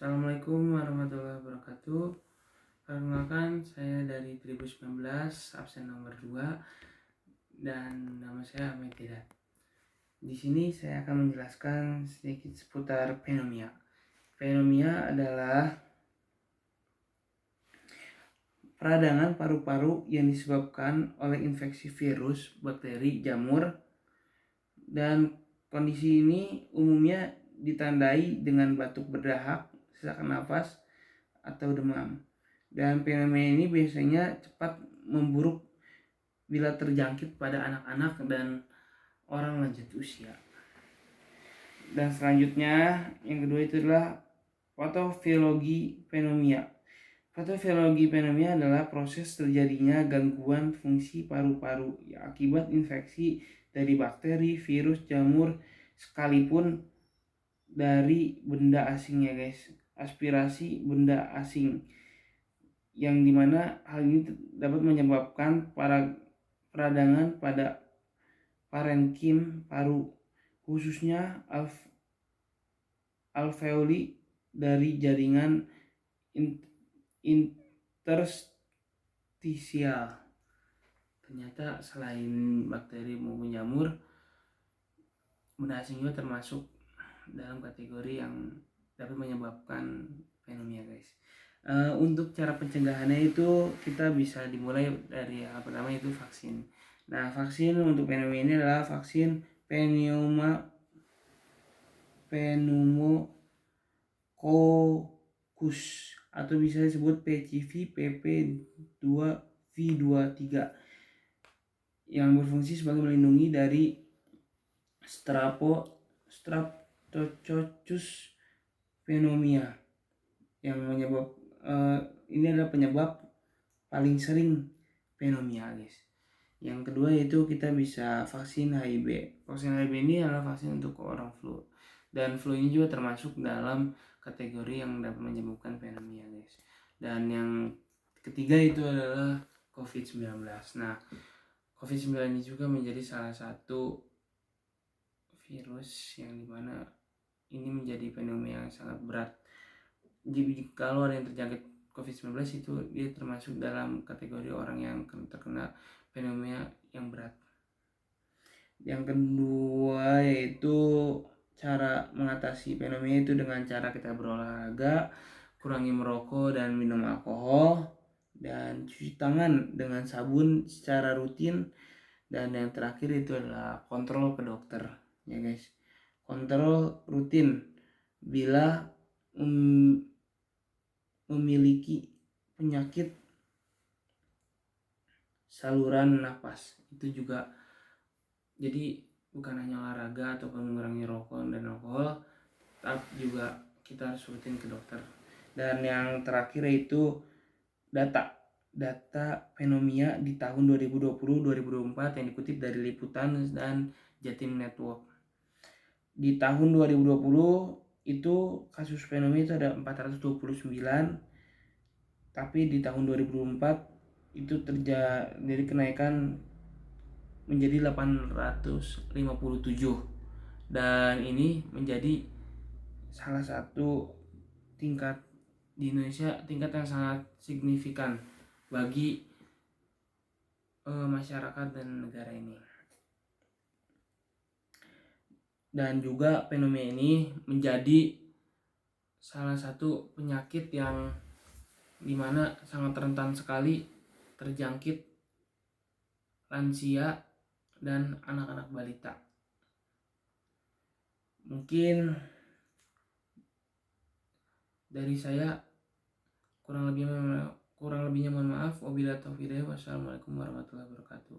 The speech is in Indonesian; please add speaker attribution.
Speaker 1: Assalamualaikum warahmatullahi wabarakatuh. Perkenalkan, saya dari 2019, absen nomor 2, dan nama saya Ahmed Tidak. Di sini saya akan menjelaskan sedikit seputar pneumonia. Pneumonia adalah peradangan paru-paru yang disebabkan oleh infeksi virus, bakteri, jamur, dan kondisi ini umumnya ditandai dengan batuk berdahak, sesak nafas, atau demam. Dan pneumonia ini biasanya cepat memburuk bila terjangkit pada anak-anak dan orang lanjut usia. Dan selanjutnya yang kedua itu adalah patofisiologi pneumonia. Patofisiologi pneumonia adalah proses terjadinya gangguan fungsi paru-paru akibat infeksi dari bakteri, virus, jamur, sekalipun dari benda asing ya guys. Aspirasi benda asing, yang dimana hal ini dapat menyebabkan peradangan pada parenkim paru, khususnya alveoli dari jaringan interstisial. Ternyata selain bakteri maupun jamur, benda asing juga termasuk dalam kategori yang dapat menyebabkan pneumonia guys. Untuk cara pencegahannya itu kita bisa dimulai dari yang pertama itu vaksin. Nah, vaksin untuk pneumonia ini adalah vaksin pneumococcus atau bisa disebut PCV PP2V23 yang berfungsi sebagai melindungi dari Streptococcus pneumonia yang ini adalah penyebab paling sering pneumonia guys. Yang kedua yaitu kita bisa vaksin HIV. Vaksin HIV ini adalah vaksin untuk orang flu, dan flu ini juga termasuk dalam kategori yang dapat menyebabkan pneumonia guys. Dan yang ketiga itu adalah COVID-19. Nah, COVID-19 ini juga menjadi salah satu virus yang dimana ini menjadi pneumonia yang sangat berat. Jadi kalau ada yang terjangkit COVID-19 itu dia termasuk dalam kategori orang yang terkena pneumonia yang berat. Yang kedua yaitu cara mengatasi pneumonia itu dengan cara kita berolahraga, kurangi merokok dan minum alkohol, dan cuci tangan dengan sabun secara rutin. Dan yang terakhir itu adalah kontrol ke dokter ya guys. Kontrol rutin bila memiliki penyakit saluran nafas. Itu juga jadi bukan hanya olahraga atau mengurangi rokok dan alkohol, tapi juga kita harus rutin ke dokter. Dan yang terakhir itu data pneumonia di tahun 2020-2024 yang dikutip dari Liputan dan Jatim Network. Di tahun 2020 itu kasus pneumonia itu ada 429, tapi di tahun 2024 itu terjadi kenaikan menjadi 857, dan ini menjadi salah satu tingkat di Indonesia, tingkat yang sangat signifikan bagi masyarakat dan negara ini. Dan juga pneumonia ini menjadi salah satu penyakit yang dimana sangat rentan sekali terjangkit lansia dan anak-anak balita. Mungkin dari saya kurang lebihnya mohon maaf. Wabillahi taufiq hidayah. Wassalamualaikum warahmatullahi wabarakatuh.